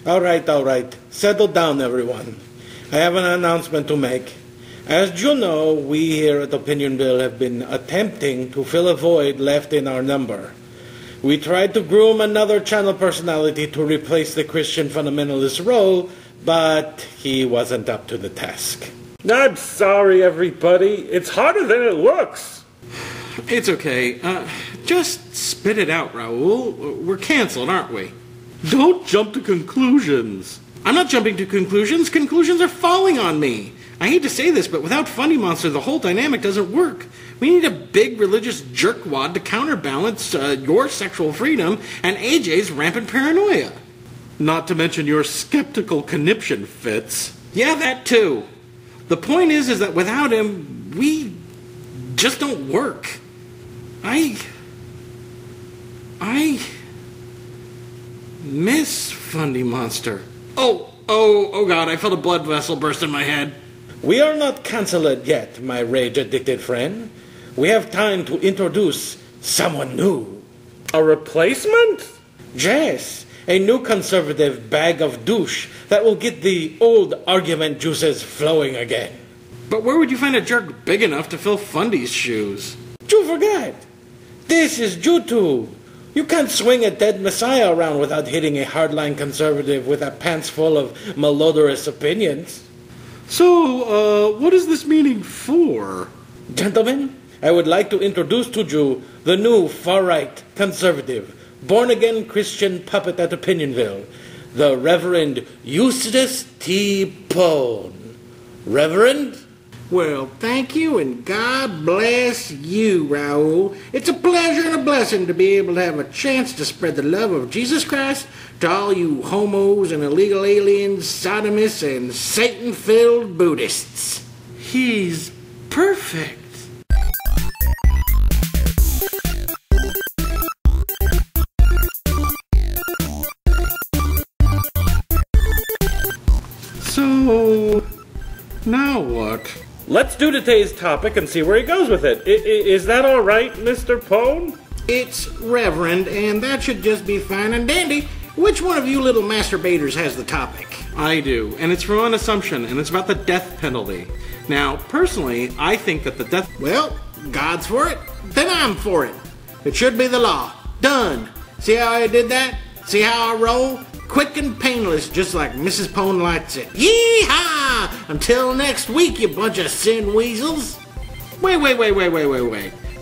All right. Settle down, everyone. I have an announcement to make. As you know, we here at Opinion-Ville have been attempting to fill a void left in our number. We tried to groom another channel personality to replace the Christian fundamentalist role, but he wasn't up to the task. I'm sorry, everybody. It's harder than it looks. It's okay. Just spit it out, Raul. We're canceled, aren't we? Don't jump to conclusions. I'm not jumping to conclusions. Conclusions are falling on me. I hate to say this, but without Funny Monster, the whole dynamic doesn't work. We need a big religious jerkwad to counterbalance your sexual freedom and AJ's rampant paranoia. Not to mention your skeptical conniption fits. Yeah, that too. The point is that without him, we just don't work. I miss Funny Monster. Oh God, I felt a blood vessel burst in my head. We are not cancelled yet, my rage-addicted friend. We have time to introduce someone new. A replacement? Yes, a new conservative bag of douche that will get the old argument juices flowing again. But where would you find a jerk big enough to fill Fundy's shoes? You forgot. This is YouTube. You can't swing a dead messiah around without hitting a hardline conservative with a pants full of malodorous opinions. So, what is this meeting for? Gentlemen, I would like to introduce to you the new far-right conservative, born-again Christian puppet at Opinion-Ville, the Reverend Eustace T. Pone. Reverend? Well, thank you, and God bless you, Raul. It's a pleasure and a blessing to be able to have a chance to spread the love of Jesus Christ to all you homos and illegal aliens, sodomists, and Satan-filled Buddhists. He's perfect. So, now what? Let's do today's topic and see where he goes with it. Is that all right, Mr. Pone? It's Reverend, and that should just be fine and dandy. Which one of you little masturbators has the topic? I do, and it's from an assumption, and it's about the death penalty. Now, personally, I think that the death... Well, God's for it, then I'm for it. It should be the law. Done. See how I did that? See how I roll? Quick and painless, just like Mrs. Pone likes it. Yee-haw! Until next week, you bunch of sin weasels. Wait.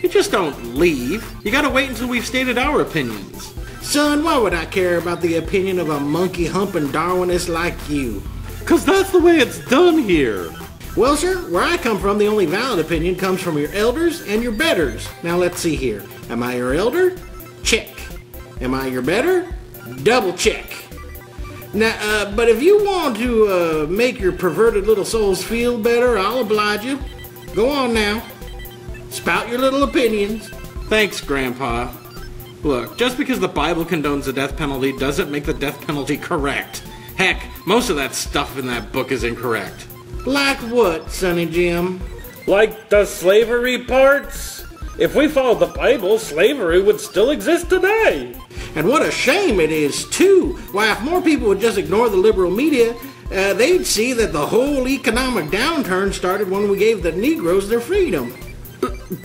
You just don't leave. You gotta wait until we've stated our opinions. Son, why would I care about the opinion of a monkey-humping Darwinist like you? 'Cause that's the way it's done here. Well, sir, where I come from, the only valid opinion comes from your elders and your betters. Now, let's see here. Am I your elder? Check. Am I your better? Double check. Now, but if you want to make your perverted little souls feel better, I'll oblige you. Go on now. Spout your little opinions. Thanks, Grandpa. Look, just because the Bible condones the death penalty doesn't make the death penalty correct. Heck, most of that stuff in that book is incorrect. Like what, Sonny Jim? Like the slavery parts? If we followed the Bible, slavery would still exist today. And what a shame it is, too. Why, if more people would just ignore the liberal media, they'd see that the whole economic downturn started when we gave the Negroes their freedom.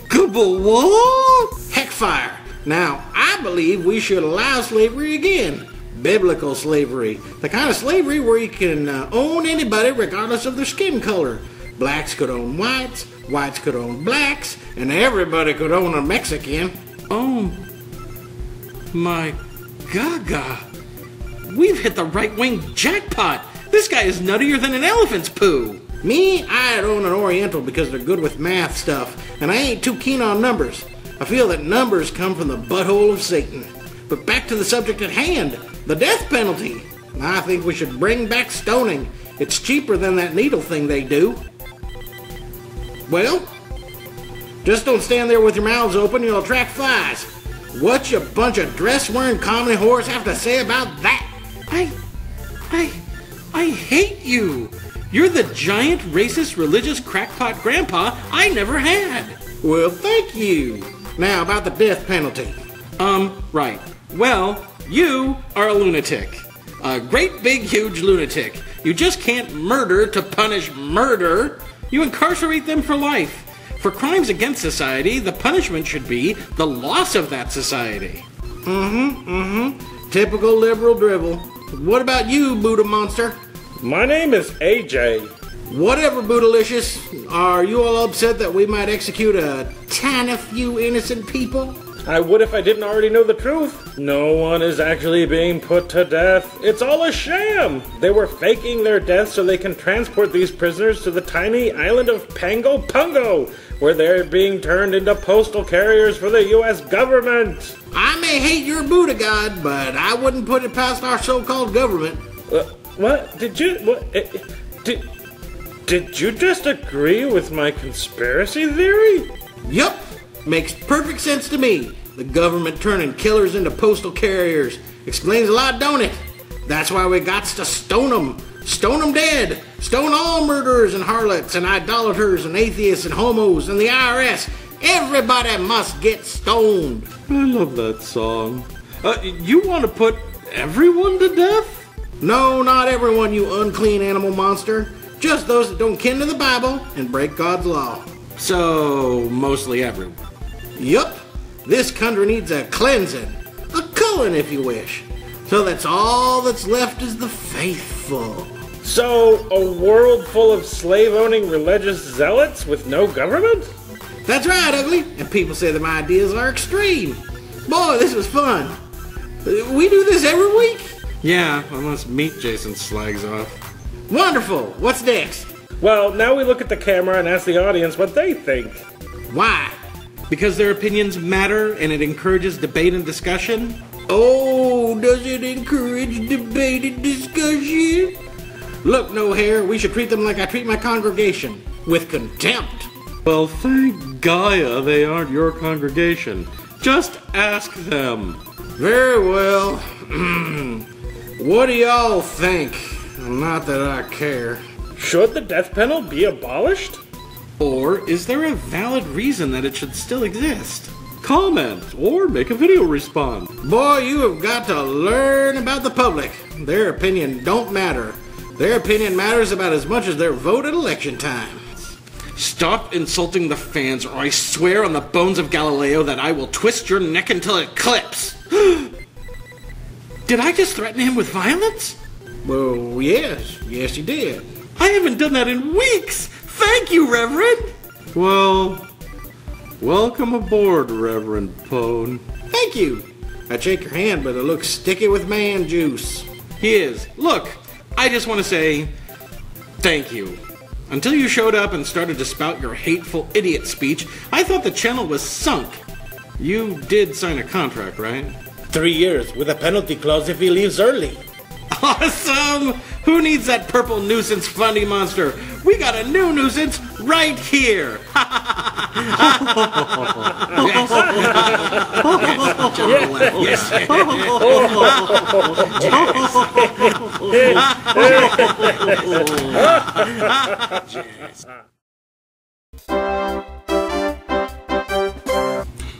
What? Heckfire. Now, I believe we should allow slavery again. Biblical slavery. The kind of slavery where you can own anybody regardless of their skin color. Blacks could own whites, whites could own blacks, and everybody could own a Mexican. Oh my gaga. We've hit the right-wing jackpot. This guy is nuttier than an elephant's poo. Me, I'd own an Oriental because they're good with math stuff, and I ain't too keen on numbers. I feel that numbers come from the butthole of Satan. But back to the subject at hand, the death penalty. I think we should bring back stoning. It's cheaper than that needle thing they do. Well, just don't stand there with your mouths open, you'll attract flies. What you bunch of dress-wearing comedy whores have to say about that? I hate you. You're the giant racist religious crackpot grandpa I never had. Well, thank you. Now about the death penalty. Right. Well, you are a lunatic. A great big huge lunatic. You just can't murder to punish murder. You incarcerate them for life. For crimes against society, the punishment should be the loss of that society. Typical liberal drivel. What about you, Buddha monster? My name is AJ. Whatever, Boodalicious. Are you all upset that we might execute a tiny few innocent people? I would if I didn't already know the truth. No one is actually being put to death. It's all a sham. They were faking their deaths so they can transport these prisoners to the tiny island of Pango Pungo, where they're being turned into postal carriers for the U.S. government. I may hate your Buddha god, but I wouldn't put it past our so-called government. What? Did you just agree with my conspiracy theory? Yup. Makes perfect sense to me. The government turning killers into postal carriers. Explains a lot, don't it? That's why we gots to stone them. Stone them dead. Stone all murderers and harlots and idolaters and atheists and homos and the IRS. Everybody must get stoned. I love that song. You want to put everyone to death? No, not everyone, you unclean animal monster. Just those that don't kin to the Bible and break God's law. So, mostly everyone. Yup. This country needs a cleansing. A culling, if you wish. So that's all that's left is the faithful. So, a world full of slave-owning religious zealots with no government? That's right, Ugly. And people say that my ideas are extreme. Boy, this was fun. We do this every week? Yeah, unless Meat Jason slags off. Wonderful. What's next? Well, now we look at the camera and ask the audience what they think. Why? Because their opinions matter and it encourages debate and discussion. Oh, does it encourage debate and discussion? Look, no hair, we should treat them like I treat my congregation. With contempt. Well, thank Gaia they aren't your congregation. Just ask them. Very well. What do y'all think? Not that I care. Should the death penalty be abolished? Or is there a valid reason that it should still exist? Comment or make a video respond. Boy, you have got to learn about the public. Their opinion don't matter. Their opinion matters about as much as their vote at election time. Stop insulting the fans or I swear on the bones of Galileo that I will twist your neck until it clips. Did I just threaten him with violence? Well, yes. Yes, you did. I haven't done that in weeks. Thank you, Reverend. Well, welcome aboard, Reverend Pone. Thank you. I'd shake your hand, but it looks sticky with man juice. He is. Look, I just want to say thank you. Until you showed up and started to spout your hateful idiot speech, I thought the channel was sunk. You did sign a contract, right? 3 years with a penalty clause if he leaves early. Awesome! Who needs that purple nuisance funny monster? We got a new nuisance right here!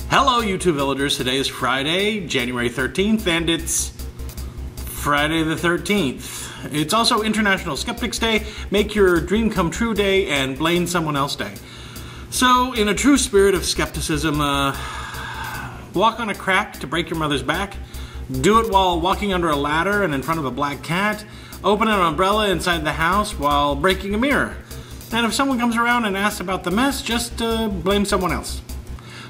Hello, YouTube villagers. Today is Friday, January 13th, and it's Friday the 13th. It's also International Skeptics Day, Make Your Dream Come True Day, and Blame Someone Else Day. So, in a true spirit of skepticism, walk on a crack to break your mother's back, do it while walking under a ladder and in front of a black cat, open an umbrella inside the house while breaking a mirror. And if someone comes around and asks about the mess, just blame someone else.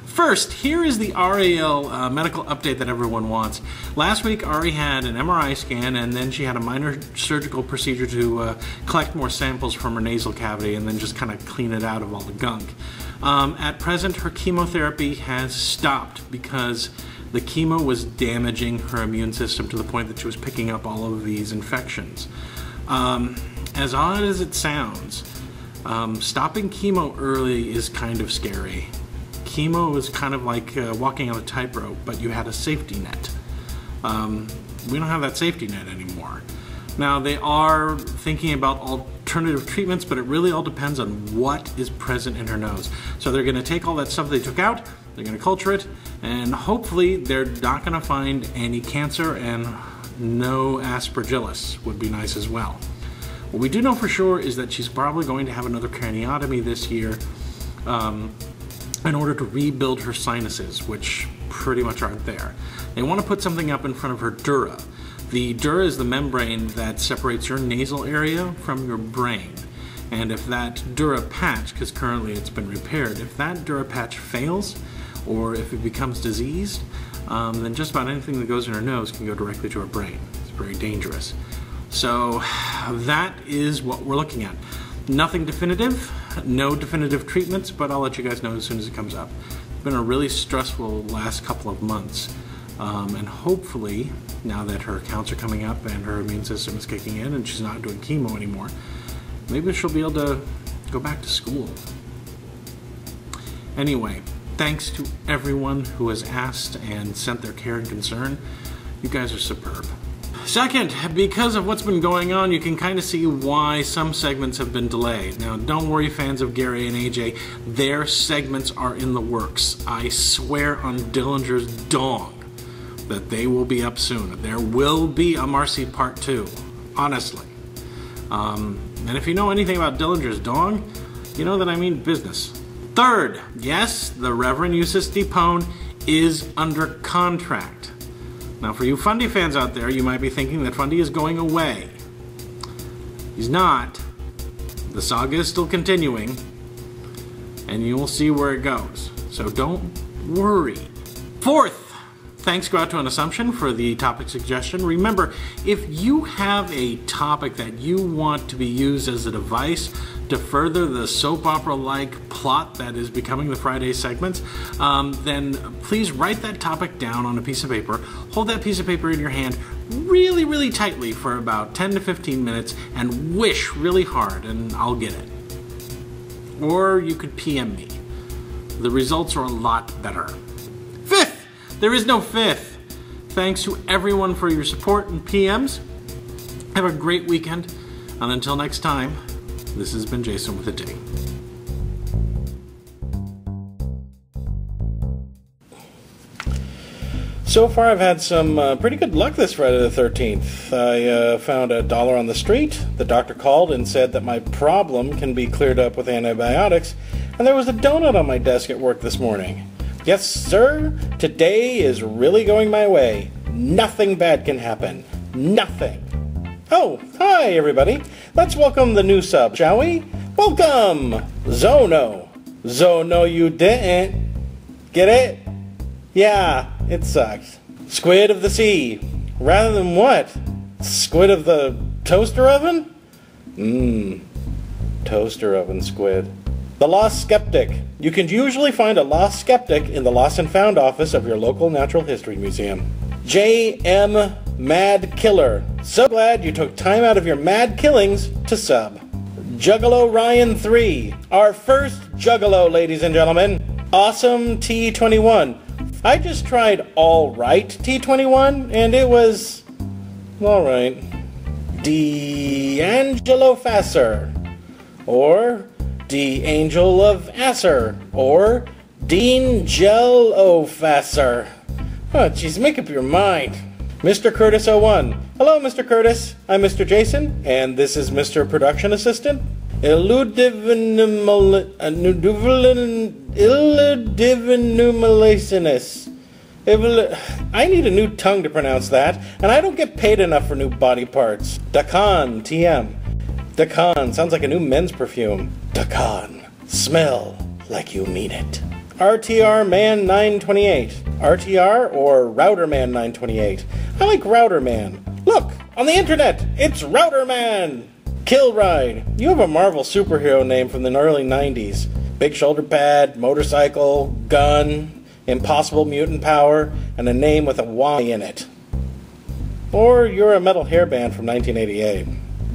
First, here is the RAL medical update that everyone wants. Last week, Ari had an MRI scan, and then she had a minor surgical procedure to collect more samples from her nasal cavity and then just kind of clean it out of all the gunk. At present, her chemotherapy has stopped because the chemo was damaging her immune system to the point that she was picking up all of these infections. As odd as it sounds, stopping chemo early is kind of scary. Chemo is kind of like walking on a tightrope, but you had a safety net. We don't have that safety net anymore. Now, they are thinking about alternative treatments, but it really all depends on what is present in her nose. So they're going to take all that stuff they took out, they're going to culture it, and hopefully they're not going to find any cancer, and no aspergillus would be nice as well. What we do know for sure is that she's probably going to have another craniotomy this year in order to rebuild her sinuses, which pretty much aren't there. They want to put something up in front of her dura. The dura is the membrane that separates your nasal area from your brain. And if that dura patch, because currently it's been repaired, if that dura patch fails, or if it becomes diseased, then just about anything that goes in her nose can go directly to her brain. It's very dangerous. So that is what we're looking at. Nothing definitive, no definitive treatments, but I'll let you guys know as soon as it comes up. It's been a really stressful last couple of months. And hopefully, now that her counts are coming up and her immune system is kicking in and she's not doing chemo anymore, maybe she'll be able to go back to school. Anyway, thanks to everyone who has asked and sent their care and concern. You guys are superb. Second, because of what's been going on, you can kind of see why some segments have been delayed. Now, don't worry, fans of Gary and AJ, their segments are in the works. I swear on Dillinger's dong that they will be up soon. There will be a Marcy Part 2, honestly. And if you know anything about Dillinger's dong, you know that I mean business. Third, yes, the Reverend Eustace D. Pone is under contract. Now, for you Fundy fans out there, you might be thinking that Fundy is going away. He's not. The saga is still continuing, and you will see where it goes. So don't worry. Fourth, thanks go out to An Assumption for the topic suggestion. Remember, if you have a topic that you want to be used as a device to further the soap opera-like plot that is becoming the Friday segments, then please write that topic down on a piece of paper, hold that piece of paper in your hand really, really tightly for about 10 to 15 minutes, and wish really hard, and I'll get it. Or you could PM me. The results are a lot better. Fifth! There is no fifth. Thanks to everyone for your support and PMs. Have a great weekend, and until next time, this has been Jason with a D. So far, I've had some pretty good luck this Friday the 13th. I found $1 on the street. The doctor called and said that my problem can be cleared up with antibiotics, and there was a donut on my desk at work this morning. Yes, sir, today is really going my way. Nothing bad can happen. Nothing. Oh, hi, everybody. Let's welcome the new sub, shall we? Welcome, Zono. Zono, you didn't. Get it? Yeah, it sucks. Squid of the sea. Rather than what? Squid of the toaster oven? Toaster oven squid. The Lost Skeptic. You can usually find a Lost Skeptic in the Lost and Found office of your local natural history museum. J.M. Mad Killer. So glad you took time out of your mad killings to sub. Juggalo Ryan 3. Our first Juggalo, ladies and gentlemen. Awesome T21. I just tried alright T21, and it was alright. D'Angelo Fasser. Or D'Angel of Asser. Or Dean Jello Fasser. Oh, jeez, make up your mind. Mr. Curtis 01. Hello, Mr. Curtis. I'm Mr. Jason, and this is Mr. Production Assistant. Illudivinumalacinus. I need a new tongue to pronounce that, and I don't get paid enough for new body parts. Dakan, TM. Dakan, sounds like a new men's perfume. Dakan, smell like you mean it. RTR Man 928. RTR or Router Man 928. I like Router Man. Look, on the internet, it's Router Man. Kill Ride. You have a Marvel superhero name from the early 90s. Big shoulder pad, motorcycle, gun, impossible mutant power, and a name with a Y in it. Or you're a metal hairband from 1988.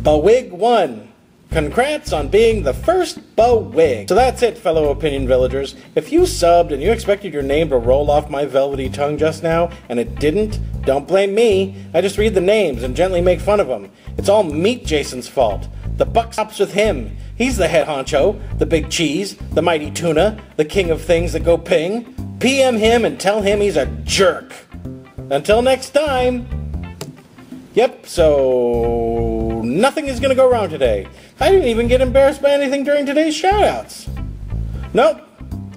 Bawig 1. Congrats on being the first Bawig. So that's it, fellow Opinion Villagers. If you subbed and you expected your name to roll off my velvety tongue just now, and it didn't, don't blame me. I just read the names and gently make fun of them. It's all Meat Jason's fault. The buck stops with him. He's the head honcho, the big cheese, the mighty tuna, the king of things that go ping. PM him and tell him he's a jerk. Until next time, Yep, so nothing is going to go wrong today. I didn't even get embarrassed by anything during today's shoutouts. Nope,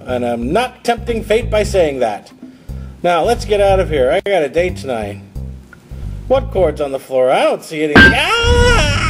and I'm not tempting fate by saying that. Now, let's get out of here. I got a date tonight. What chord's on the floor? I don't see anything. Ah!